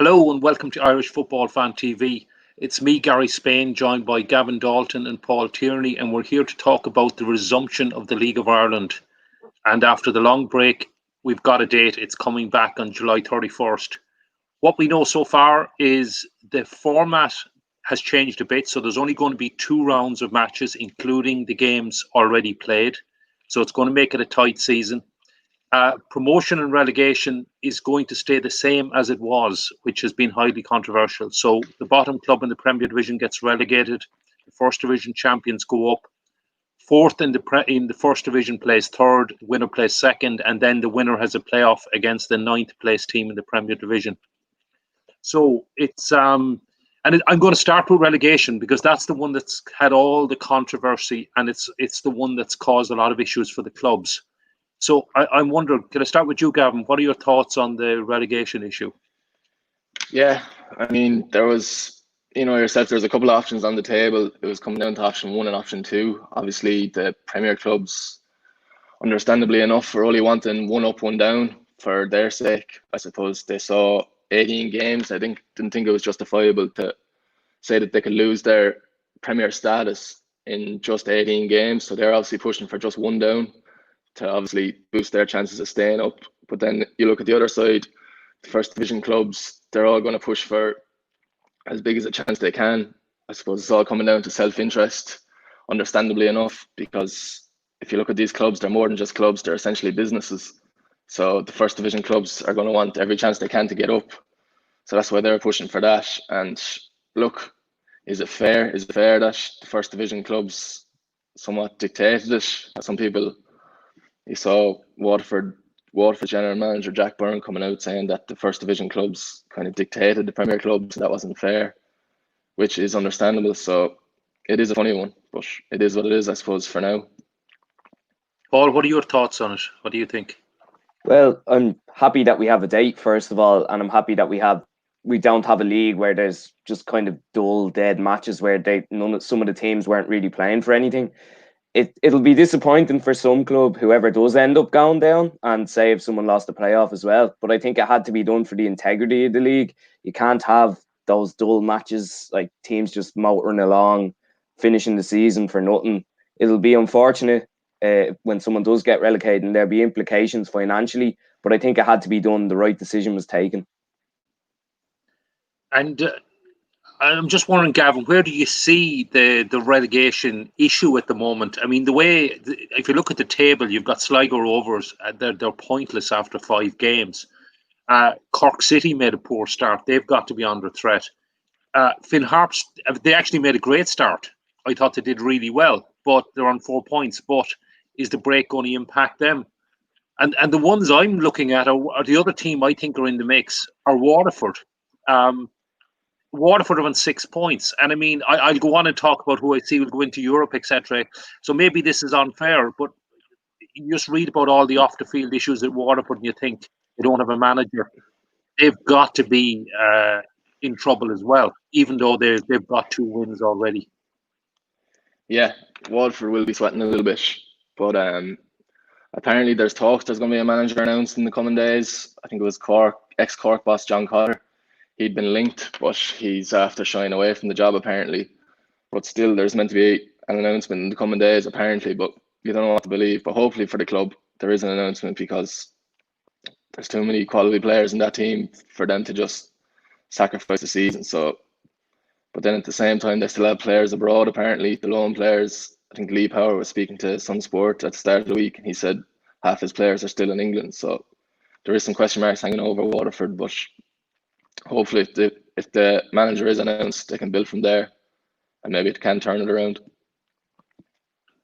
Hello and welcome to Irish Football Fan TV. It's me, Gary Spain, joined by Gavin Dalton and Paul Tierney, and we're here to talk about the resumption of the League of Ireland. And after the long break, we've got a date. It's coming back on July 31st. What we know so far is the format has changed a bit, so there's only going to be 2 rounds of matches, including the games already played. So it's going to make it a tight season. Promotion and relegation is going to stay the same as it was, which has been highly controversial. So the bottom club in the Premier Division gets relegated. The First Division champions go up. Fourth in the First Division plays third. The winner plays second, and then the winner has a playoff against the ninth place team in the Premier Division. So it's I'm going to start with relegation because that's the one that's had all the controversy, and it's the one that's caused a lot of issues for the clubs. So I'm wondering, can I start with you, Gavin? What are your thoughts on the relegation issue? Yeah, I mean, there was, yourself, there was a couple of options on the table. It was coming down to option one and option two. Obviously, the Premier clubs, understandably enough, were only wanting one up, one down for their sake. I suppose they saw 18 games. I didn't think it was justifiable to say that they could lose their Premier status in just 18 games. So they're obviously pushing for just one down to obviously boost their chances of staying up. But then you look at the other side, the First Division clubs, they're all going to push for as big as a chance they can. I suppose it's all coming down to self-interest, understandably enough, because if you look at these clubs, they're more than just clubs, they're essentially businesses. So the First Division clubs are going to want every chance they can to get up. So that's why they're pushing for that. And look, is it fair? Is it fair that the First Division clubs somewhat dictated it? Some people, you saw Waterford general manager Jack Byrne coming out saying that the First Division clubs kind of dictated the Premier clubs, and that wasn't fair, which is understandable. So it is a funny one, but it is what it is, I suppose, for now. Paul, what are your thoughts on it? What do you think? Well, I'm happy that we have a date, first of all, and I'm happy that we don't have a league where there's just kind of dull, dead matches where some of the teams weren't really playing for anything. It'll be disappointing for some club, whoever does end up going down, and say if someone lost the playoff as well. But I think it had to be done for the integrity of the league. You can't have those dull matches, like teams just motoring along, finishing the season for nothing. It'll be unfortunate when someone does get relegated, and there'll be implications financially. But I think it had to be done. The right decision was taken. And I'm just wondering, Gavin, where do you see the relegation issue at the moment? I mean, if you look at the table, you've got Sligo Rovers, they're pointless after 5 games. Cork City made a poor start. They've got to be under threat. Finn Harps, they actually made a great start. I thought they did really well, but they're on 4 points. But is the break going to impact them? And the ones I'm looking at are the other team I think are in the mix are Waterford. Waterford are on 6 points, and I mean, I'll go on and talk about who I see will go into Europe, etc. So maybe this is unfair, but you just read about all the off-the-field issues at Waterford, and you think they don't have a manager. They've got to be in trouble as well, even though they've got 2 wins already. Yeah, Waterford will be sweating a little bit, but apparently there's talks there's going to be a manager announced in the coming days. I think it was ex-Cork boss John Cotter. He'd been linked, but he's after shying away from the job apparently. But still, there's meant to be an announcement in the coming days apparently, but you don't know what to believe. But hopefully for the club, there is an announcement because there's too many quality players in that team for them to just sacrifice the season. So, but then at the same time, they still have players abroad apparently, the loan players. I think Lee Power was speaking to Sun Sport at the start of the week, and he said half his players are still in England. So there is some question marks hanging over Waterford, but hopefully if the manager is announced, they can build from there and maybe it can turn it around.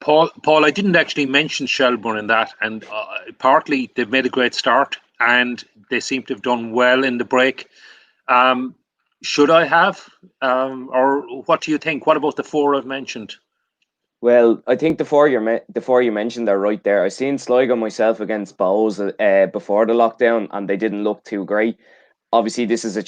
Paul, I didn't actually mention Shelbourne in that, and partly they've made a great start and they seem to have done well in the break. Should I have? Or what do you think? What about the 4 I've mentioned? Well, I think the four you mentioned are right there. I seen Sligo myself against Bows before the lockdown, and they didn't look too great. Obviously, this is a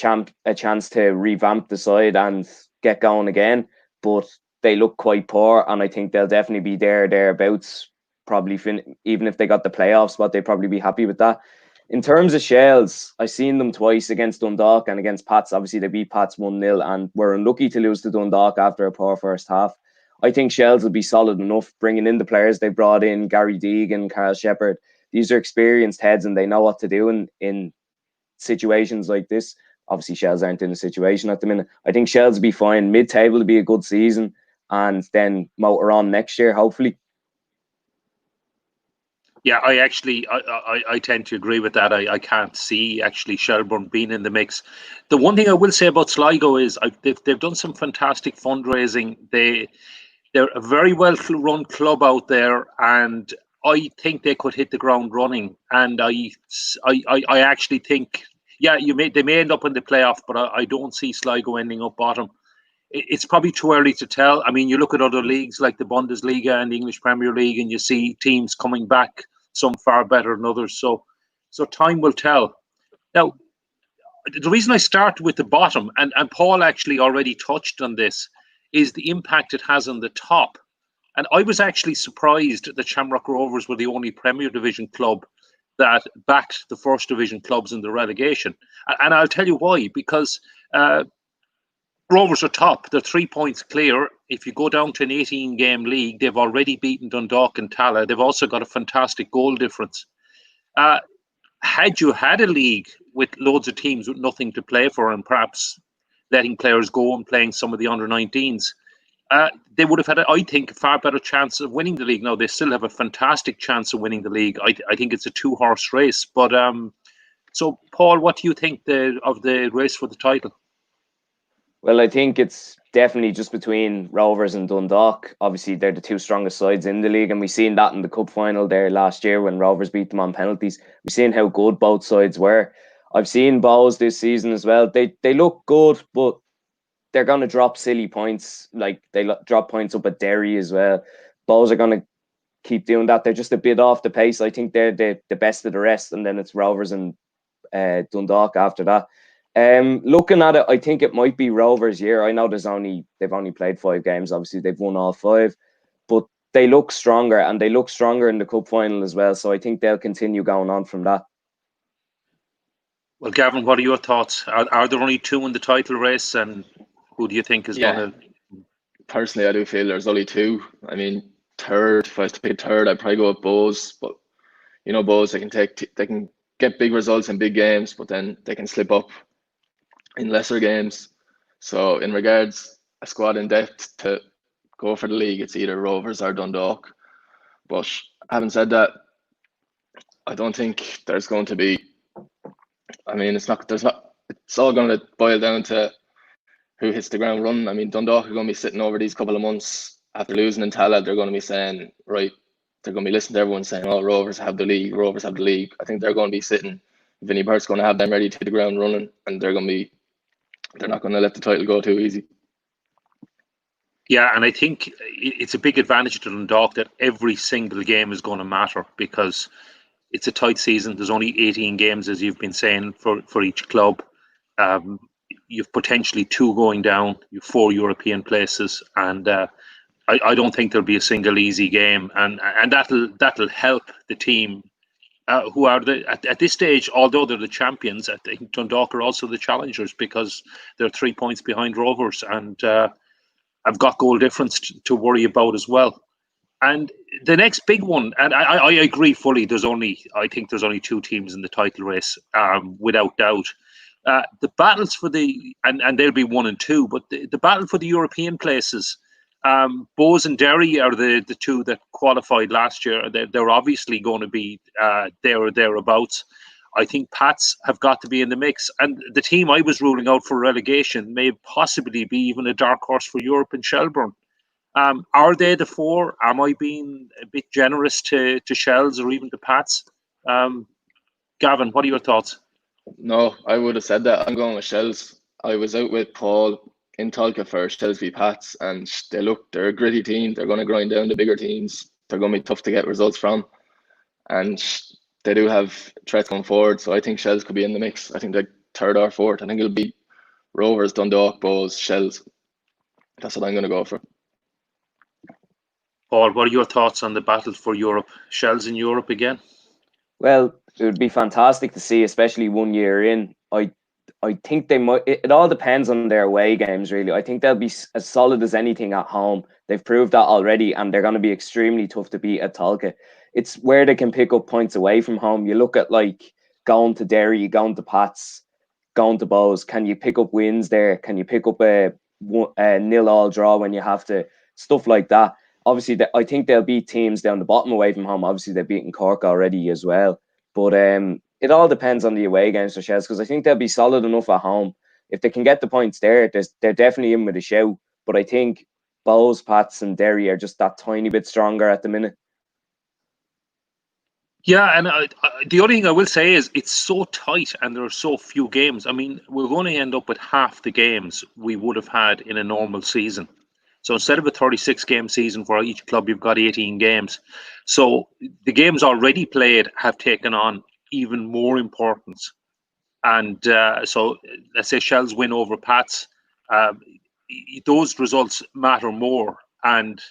chance to revamp the side and get going again, but they look quite poor, and I think they'll definitely be thereabouts. Probably even if they got the playoff spot, they'd probably be happy with that. In terms of Shells, I've seen them twice against Dundalk and against Pats. Obviously, they beat Pats 1-0 and were unlucky to lose to Dundalk after a poor first half. I think Shells will be solid enough, bringing in the players they brought in, Gary Deegan, Carl Shepherd. These are experienced heads and they know what to do in situations like this. Obviously, Shells aren't in a situation at the minute. I think Shells will be fine. Mid-table will be a good season and then motor on next year, hopefully. Yeah, I tend to agree with that. I can't see actually Shelbourne being in the mix. The one thing I will say about Sligo is they've done some fantastic fundraising. They're a very well run club out there, and I think they could hit the ground running. And I actually think, yeah, they may end up in the playoff, but I don't see Sligo ending up bottom. It's probably too early to tell. I mean, you look at other leagues like the Bundesliga and the English Premier League, and you see teams coming back, some far better than others. So time will tell. Now, the reason I started with the bottom, and Paul actually already touched on this, is the impact it has on the top. And I was actually surprised that Shamrock Rovers were the only Premier Division club that backed the First Division clubs in the relegation. And I'll tell you why, because Rovers are top. They're 3 points clear. If you go down to an 18-game league, they've already beaten Dundalk and Tala. They've also got a fantastic goal difference. Had you had a league with loads of teams with nothing to play for and perhaps letting players go and playing some of the under-19s, they would have had, I think, a far better chance of winning the league. Now, they still have a fantastic chance of winning the league. I think it's a two-horse race. But so, Paul, what do you think of the race for the title? Well, I think it's definitely just between Rovers and Dundalk. Obviously, they're the two strongest sides in the league, and we've seen that in the cup final there last year when Rovers beat them on penalties. We've seen how good both sides were. I've seen Bows this season as well. They look good, but they're going to drop silly points. Like they drop points up at Derry as well. Bows are going to keep doing that. They're just a bit off the pace. I think they're the best of the rest, and then it's Rovers and Dundalk after that. Looking at it, I think it might be Rovers' year. I know they've only played 5 games. Obviously, they've won all 5, but they look stronger, and they look stronger in the cup final as well. So I think they'll continue going on from that. Well, Gavin, what are your thoughts? Are there only 2 in the title race, and who do you think is going to? Personally, I do feel there's only 2. I mean, third. If I was to pick third, I'd probably go with Bows. But you know, Bows, they can get big results in big games, but then they can slip up in lesser games. So in regards a squad in depth to go for the league, it's either Rovers or Dundalk. But having said that, I don't think there's going to be, I mean, it's all going to boil down to who hits the ground running. I mean, Dundalk are going to be sitting over these couple of months after losing in Tala. They're going to be saying, right, they're going to be listening to everyone saying, oh, Rovers have the league, Rovers have the league. I think they're going to be sitting, Vinnie Burt's going to have them ready to hit the ground running, and they're not going to let the title go too easy. Yeah, and I think it's a big advantage to Dundalk that every single game is going to matter because it's a tight season. There's only 18 games, as you've been saying, for each club. You've potentially 2 going down, you've 4 European places, and I don't think there'll be a single easy game, and that'll help the team. Who are at this stage, although they're the champions, I think Dundalk are also the challengers because they're 3 points behind Rovers and have got goal difference to worry about as well. And the next big one, and I agree fully, I think there's only 2 teams in the title race, without doubt. The battles for and they'll be 1 and 2, but the battle for the European places, Bows and Derry are the 2 that qualified last year. They're obviously going to be there or thereabouts. I think Pats have got to be in the mix. And the team I was ruling out for relegation may possibly be even a dark horse for Europe in Shelbourne. Are they the 4? Am I being a bit generous to Shells or even to Pats? Gavin, what are your thoughts? No, I would have said that. I'm going with Shells. I was out with Paul in Tolka for Shells v Pats, and they're a gritty team. They're going to grind down the bigger teams. They're going to be tough to get results from, and they do have threats going forward. So I think Shells could be in the mix. I think they're 3rd or 4th. I think it'll be Rovers, Dundalk, Bows, Shells. That's what I'm going to go for. Paul, what are your thoughts on the battle for Europe? Shells in Europe again? Well, It would be fantastic to see, especially 1 year in. I think they might. It all depends on their away games, really. I think they'll be as solid as anything at home. They've proved that already, and they're going to be extremely tough to beat at Tolka. It's where they can pick up points away from home. You look at like going to Derry, going to Pats, going to Bows. Can you pick up wins there? Can you pick up a 0-0 draw when you have to? Stuff like that. Obviously, I think they'll beat teams down the bottom away from home. Obviously, they've beaten Cork already as well. But it all depends on the away games for Shells, because I think they'll be solid enough at home. If they can get the points there, they're definitely in with a shout. But I think Bows, Pats and Derry are just that tiny bit stronger at the minute. Yeah, and the only thing I will say is it's so tight and there are so few games. I mean, we're going to end up with half the games we would have had in a normal season. So instead of a 36-game season for each club, you've got 18 games. So the games already played have taken on even more importance. And so let's say Shells win over Pats. Those results matter more. And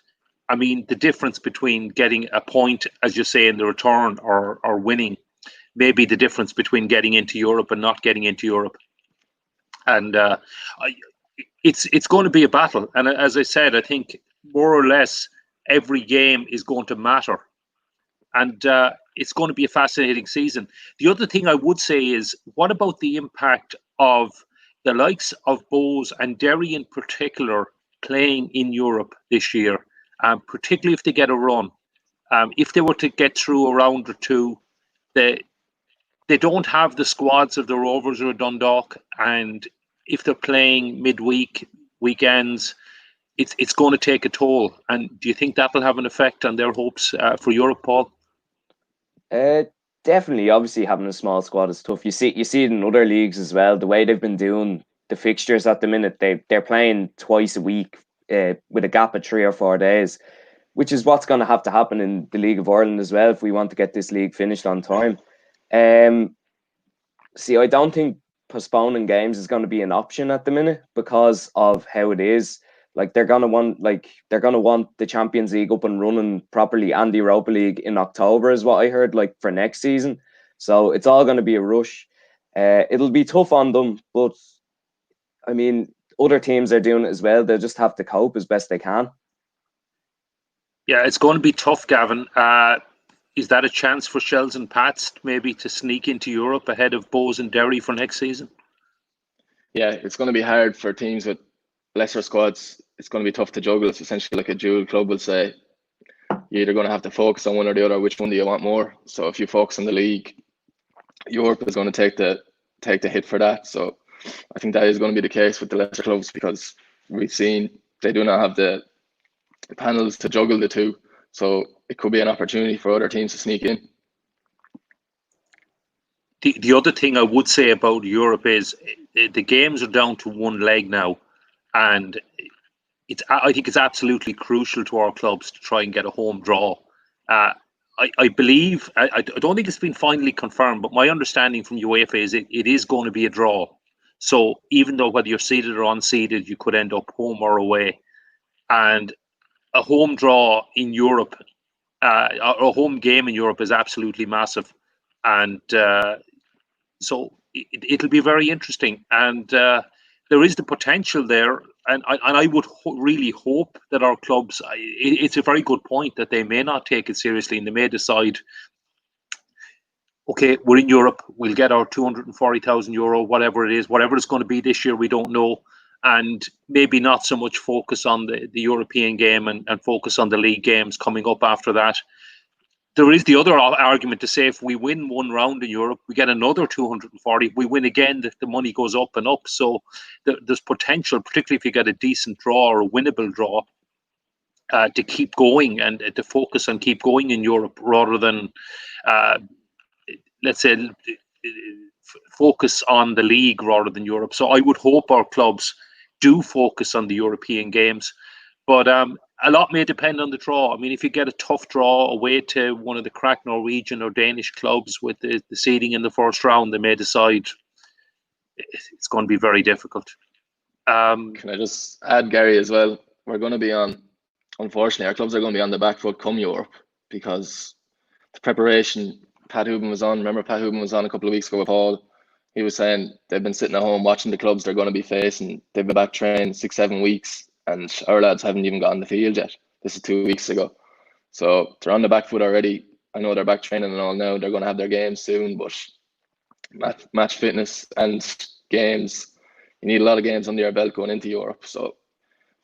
I mean, the difference between getting a point, as you say, in the return or winning, may be the difference between getting into Europe and not getting into Europe. And it's going to be a battle. And as I said, I think more or less every game is going to matter. And it's going to be a fascinating season. The other thing I would say is, what about the impact of the likes of Bows and Derry in particular playing in Europe this year, particularly if they get a run? If they were to get through a round or two, they don't have the squads of the Rovers or Dundalk, and if they're playing midweek, weekends, it's going to take a toll. And do you think that will have an effect on their hopes for Europe, Paul? Definitely. Obviously, having a small squad is tough. You see it in other leagues as well. The way they've been doing the fixtures at the minute, they're playing twice a week with a gap of 3 or 4 days, which is what's going to have to happen in the League of Ireland as well if we want to get this league finished on time. See, I don't think postponing games is going to be an option at the minute because of how it is. Like they're gonna want the Champions League up and running properly and the Europa League in October is what I heard, like for next season. So it's all going to be a rush. It'll be tough on them, but I mean, other teams are doing it as well. They'll just have to cope as best they can. Yeah, it's going to be tough, Gavin. Is that a chance for Shells and Pats maybe to sneak into Europe ahead of Bows and Derry for next season? Yeah, it's going to be hard for teams with lesser squads. It's going to be tough to juggle. It's essentially like a dual club will say, you're either going to have to focus on one or the other. Which one do you want more? So if you focus on the league, Europe is going to take the hit for that. So I think that is going to be the case with the lesser clubs, because we've seen they do not have the panels to juggle the two. So it could be an opportunity for other teams to sneak in. The other thing I would say about Europe is the games are down to one leg now, and I think it's absolutely crucial to our clubs to try and get a home draw. I believe, I don't think it's been finally confirmed, but my understanding from UEFA is it is going to be a draw. So even though whether you're seeded or unseeded, you could end up home or away. And a home draw in Europe, a home game in Europe is absolutely massive. And so it'll be very interesting. And there is the potential there. And I would really hope that our clubs, it's a very good point that they may not take it seriously and they may decide, okay, we're in Europe, we'll get our €240,000, whatever it is, whatever it's going to be this year, we don't know. And maybe not so much focus on the European game and focus on the league games coming up after that. There is the other argument to say if we win one round in Europe, we get another 240. If we win again, the money goes up and up. So there's potential, particularly if you get a decent draw or a winnable draw, to keep going and to focus on keep going in Europe rather than, let's say, focus on the league rather than Europe. So I would hope our clubs do focus on the European games. But a lot may depend on the draw. I mean, if you get a tough draw away to one of the crack Norwegian or Danish clubs with the seeding in the first round, they may decide it's going to be very difficult. Can I just add, Gary, as well? We're going to be on, unfortunately, our clubs are going to be on the back foot come Europe, because the preparation Pat Hooban was on. Remember, Pat Hooban was on a couple of weeks ago with Paul. He was saying they've been sitting at home watching the clubs they're going to be facing. They've been back training 6-7 weeks, and our lads haven't even got on the field yet. This is 2 weeks ago. So they're on the back foot already. I know they're back training and all now. They're going to have their games soon, but match fitness and games, you need a lot of games under your belt going into Europe. So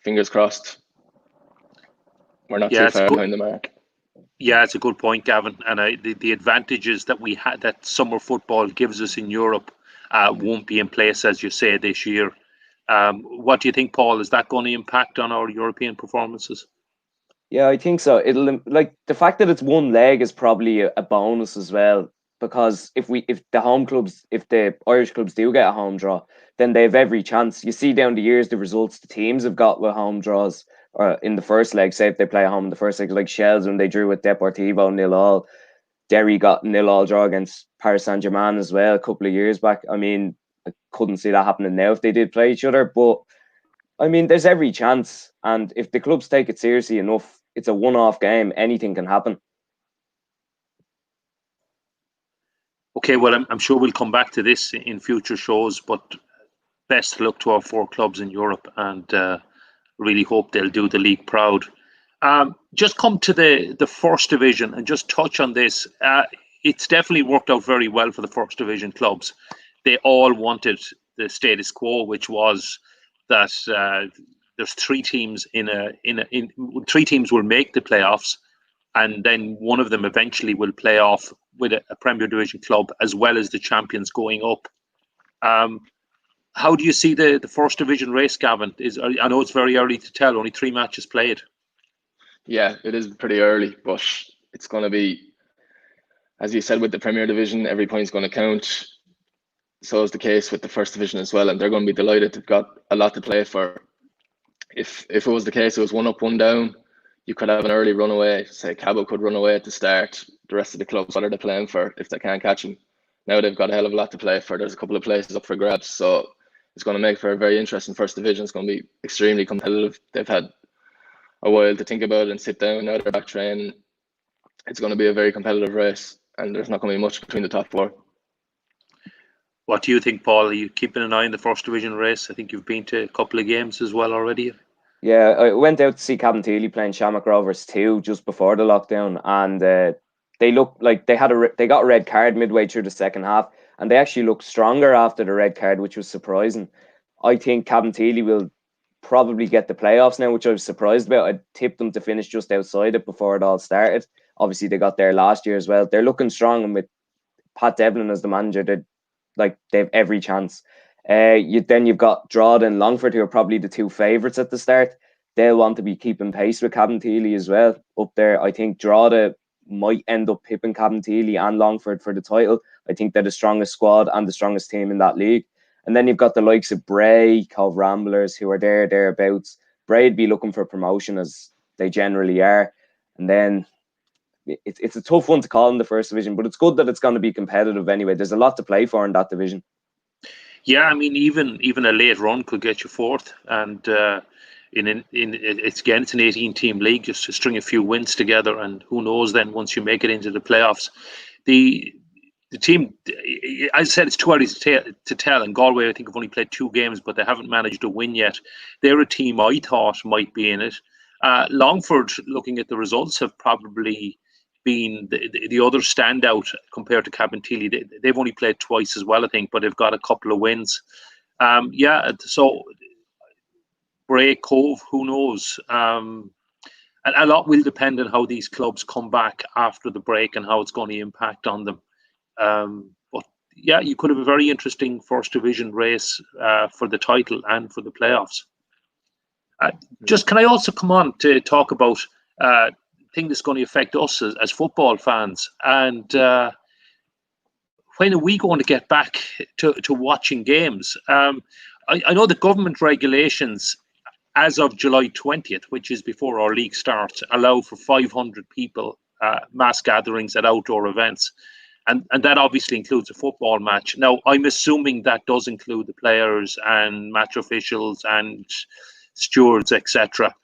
fingers crossed, we're not too far behind the mark. Yeah, it's a good point, Gavin. And the advantages that we had, that summer football gives us in Europe, won't be in place, as you say, this year. What do you think, Paul? Is that going to impact on our European performances? Yeah, I think so. It'll, like, the fact that it's one leg is probably a bonus as well, because if the Irish clubs do get a home draw, then they have every chance. You see down the years the results the teams have got with home draws, or in the first leg, say if they play at home in the first leg, like Shells when they drew with Deportivo 0-0. Derry got 0-0 draw against Paris Saint-Germain as well a couple of years back. I mean, I couldn't see that happening now if they did play each other, but I mean, there's every chance. And if the clubs take it seriously enough, it's a one-off game. Anything can happen. Okay, well, I'm sure we'll come back to this in future shows, but best of luck to our 4 clubs in Europe, and really hope they'll do the league proud. Just come to the first division and just touch on this. It's definitely worked out very well for the first division clubs. They all wanted the status quo, which was that there's 3 teams three teams will make the playoffs, and then one of them eventually will play off with a Premier Division club, as well as the champions going up. How do you see the first division race, Gavin? I know it's very early to tell, only 3 matches played. Yeah, it is pretty early, but it's going to be, as you said, with the Premier Division, every point's going to count. So is the case with the first division as well, and they're going to be delighted. They've got a lot to play for. If it was the case, it was 1 up, 1 down, you could have an early runaway. Say Cabo could run away at the start. The rest of the clubs, what are they playing for if they can't catch them? Now they've got a hell of a lot to play for. There's a couple of places up for grabs, so it's going to make for a very interesting first division. It's going to be extremely competitive. They've had a while to think about it and sit down. Now they're back training. It's going to be a very competitive race, and there's not going to be much between the top 4. What do you think, Paul? Are you keeping an eye on the first division race? I think you've been to a couple of games as well already. Yeah, I went out to see Cabinteely playing Shamrock Rovers 2 just before the lockdown, and they looked like they got a red card midway through the second half, and they actually looked stronger after the red card, which was surprising. I think Cabinteely will probably get the playoffs now, which I was surprised about. I tipped them to finish just outside it before it all started. Obviously, they got there last year as well. They're looking strong, and with Pat Devlin as the manager, they have every chance. You've got Drogheda and Longford, who are probably the 2 favourites at the start. They'll want to be keeping pace with Cabinteely as well up there. I think Drogheda might end up pipping Cabinteely and Longford for the title. I think they're the strongest squad and the strongest team in that league. And then you've got the likes of Bray, Cove Ramblers, who are thereabouts. Bray'd be looking for promotion, as they generally are. And then it's a tough one to call in the first division, but it's good that it's going to be competitive anyway. There's a lot to play for in that division. Yeah, I mean, even a late run could get you 4th, and it's an 18-team league, just to string a few wins together, and who knows then once you make it into the playoffs. The team, as I said, it's too early to tell. And Galway, I think, have only played 2 games, but they haven't managed to win yet. They're a team I thought might be in it. Longford, looking at the results, have probably been the other standout compared to Cabinteely. They've only played twice as well, I think, but they've got a couple of wins. So Bray, Cove, who knows? And a lot will depend on how these clubs come back after the break and how it's going to impact on them. But yeah, you could have a very interesting first division race for the title and for the playoffs. Just can I also come on to talk about thing that's going to affect us as football fans, and when are we going to get back to watching games? I know the government regulations as of July 20th, which is before our league starts, allow for 500 people mass gatherings at outdoor events, and that obviously includes a football match. Now, I'm assuming that does include the players and match officials and stewards, etc.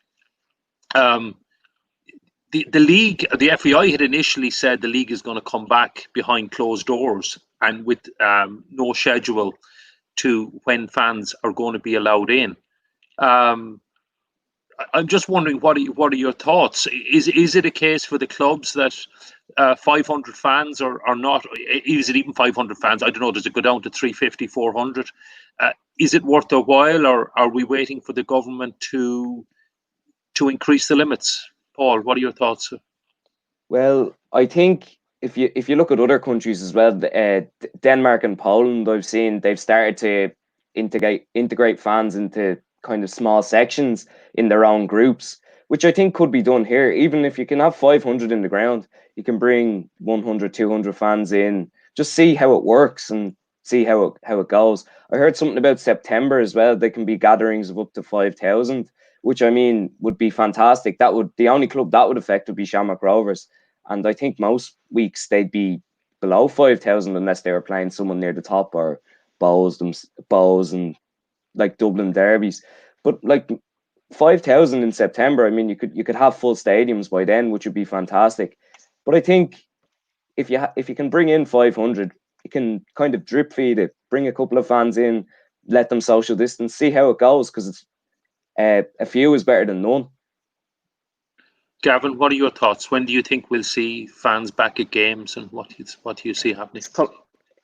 the league, the FAI had initially said the league is going to come back behind closed doors and with no schedule to when fans are going to be allowed in. I'm just wondering, what are your thoughts? Is it a case for the clubs that 500 fans are not? Is it even 500 fans? I don't know. Does it go down to 350, 400? Is it worth their while, or are we waiting for the government to increase the limits? Paul, what are your thoughts? Well, I think if you look at other countries as well, Denmark and Poland, I've seen they've started to integrate fans into kind of small sections in their own groups, which I think could be done here. Even if you can have 500 in the ground, you can bring 100, 200 fans in, just see how it works and see how it goes. I heard something about September as well. There can be gatherings of up to 5,000, which I mean would be fantastic. The only club that would affect would be Shamrock Rovers. And I think most weeks they'd be below 5,000 unless they were playing someone near the top, or Bows and like Dublin derbies. But like 5,000 in September, I mean, you could have full stadiums by then, which would be fantastic. But I think if you can bring in 500, you can kind of drip feed it, bring a couple of fans in, let them social distance, see how it goes, because it's a few is better than none. Gavin, what are your thoughts? When do you think we'll see fans back at games, and what do you see happening?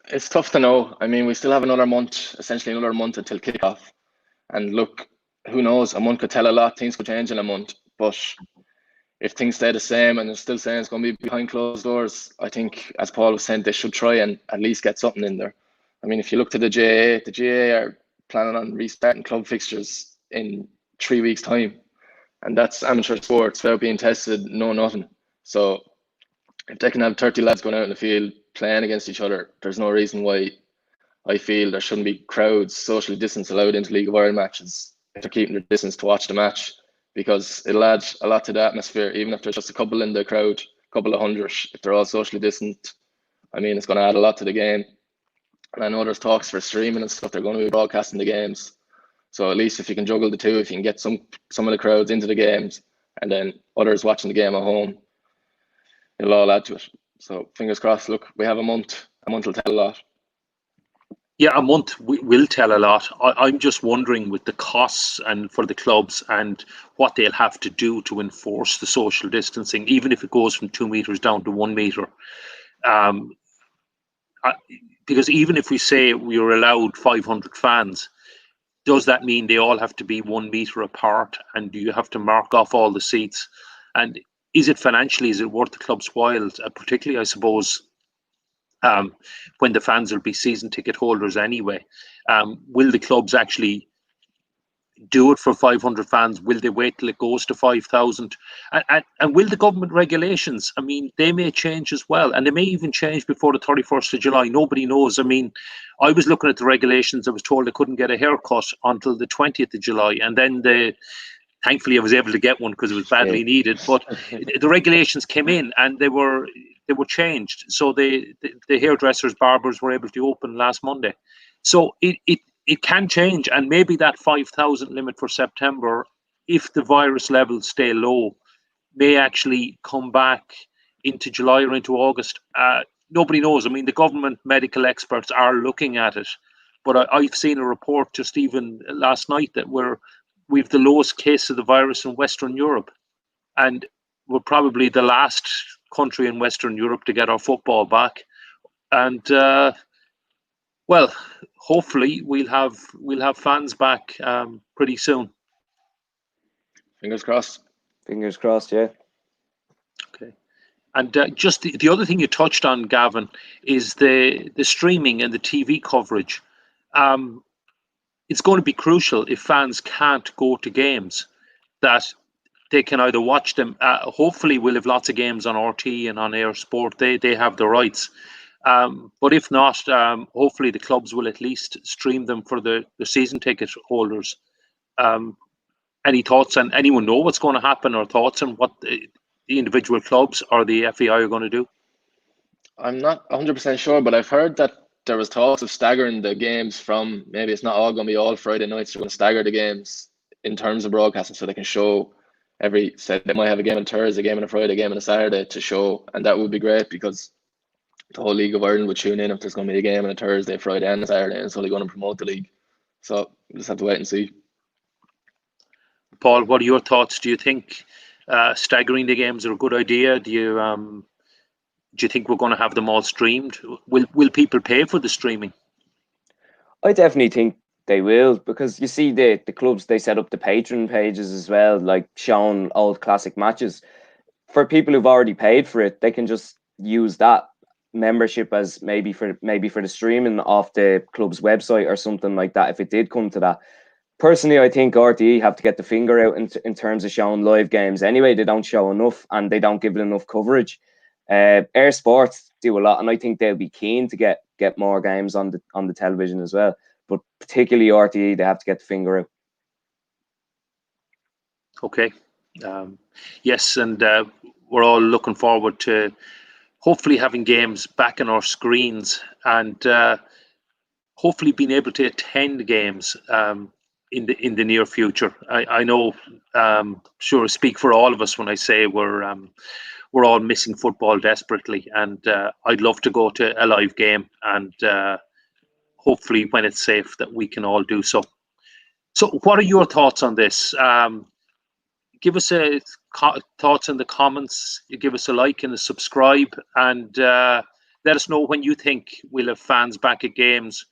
It's tough to know. I mean, we still have essentially another month until kickoff. And look, who knows? A month could tell a lot. Things could change in a month. But if things stay the same and they're still saying it's going to be behind closed doors, I think, as Paul was saying, they should try and at least get something in there. I mean, if you look to the GAA are planning on restarting club fixtures in 3 weeks' time. And that's amateur sports without being tested, no nothing. So if they can have 30 lads going out in the field playing against each other, there's no reason why I feel there shouldn't be crowds socially distanced allowed into League of Ireland matches if they're keeping their distance to watch the match, because it'll add a lot to the atmosphere. Even if there's just a couple in the crowd, a couple of hundred, if they're all socially distant, I mean, it's going to add a lot to the game. And I know there's talks for streaming and stuff. They're going to be broadcasting the games. So at least if you can juggle the two, if you can get some of the crowds into the games and then others watching the game at home, it'll all add to it. So fingers crossed. Look, we have a month. A month will tell a lot. Yeah, a month will tell a lot. I'm just wondering, with the costs and for the clubs and what they'll have to do to enforce the social distancing, even if it goes from 2 meters down to 1 meter. Because even if we say we are allowed 500 fans, does that mean they all have to be 1 meter apart? And do you have to mark off all the seats? And is it worth the club's while? Particularly, I suppose, when the fans will be season ticket holders anyway. Will the clubs actually do it for 500 fans? Will they wait till it goes to 5,000? And will the government regulations, I mean, they may change as well. And they may even change before the 31st of July. Nobody knows. I mean, I was looking at the regulations. I was told I couldn't get a haircut until the 20th of July. And then thankfully I was able to get one because it was badly needed. But the regulations came in and they were changed. So the hairdressers, barbers were able to open last Monday. So it can change, and maybe that 5,000 limit for September, if the virus levels stay low, may actually come back into July or into August. Nobody knows. I mean, the government medical experts are looking at it, but I've seen a report just even last night that we've the lowest case of the virus in Western Europe, and we're probably the last country in Western Europe to get our football back. And well, hopefully we'll have fans back pretty soon. Fingers crossed. Fingers crossed, yeah. Okay. And just the other thing you touched on, Gavin, is the streaming and the TV coverage. It's going to be crucial if fans can't go to games, that they can either watch them. Hopefully, we'll have lots of games on RT and on Air Sport. They have the rights. But if not, hopefully the clubs will at least stream them for the season ticket holders. Any thoughts, and anyone know what's going to happen, or thoughts on what the individual clubs or the FAI are going to do? I'm not 100% sure, but I've heard that there was talks of staggering the games from, maybe it's not all going to be all Friday nights. They're going to stagger the games in terms of broadcasting so they can show Say they might have a game on Thursday, a game on a Friday, a game on a Saturday to show, and that would be great because the whole League of Ireland would tune in if there's going to be a game on a Thursday, Friday, and a Saturday, and it's only going to promote the league. So we'll just have to wait and see. Paul, what are your thoughts? Do you think staggering the games are a good idea? Do you think we're going to have them all streamed? Will people pay for the streaming? I definitely think they will, because you see the clubs, they set up the Patreon pages as well, like showing old classic matches. For people who've already paid for it, they can just use that membership as maybe for the streaming off the club's website or something like that, if it did come to that. Personally, I think RTE have to get the finger out in terms of showing live games. Anyway, they don't show enough and they don't give it enough coverage. Air Sports do a lot, and I think they'll be keen to get more games on the television as well. But particularly RTE, they have to get the finger out. Okay. Yes, and we're all looking forward to hopefully having games back on our screens, and hopefully being able to attend games in the near future. I know, sure, I speak for all of us when I say we're all missing football desperately, and I'd love to go to a live game, and hopefully when it's safe that we can all do so. So what are your thoughts on this? Give us thoughts in the comments. You give us a like and a subscribe, and let us know when you think we'll have fans back at games.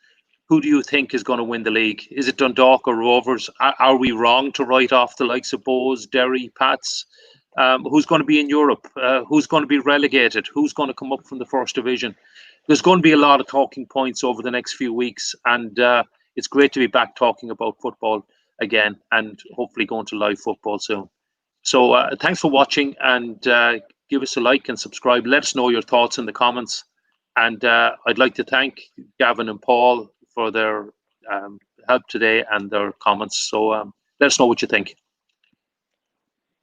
Who do you think is going to win the league? Is it Dundalk or Rovers? Are we wrong to write off the likes of Bohs, Derry, Pats? Who's going to be in Europe? Who's going to be relegated? Who's going to come up from the first division? There's going to be a lot of talking points over the next few weeks, and it's great to be back talking about football again, and hopefully going to live football soon. So thanks for watching, and give us a like and subscribe. Let us know your thoughts in the comments, and I'd like to thank Gavin and Paul for their help today and their comments. So let us know what you think.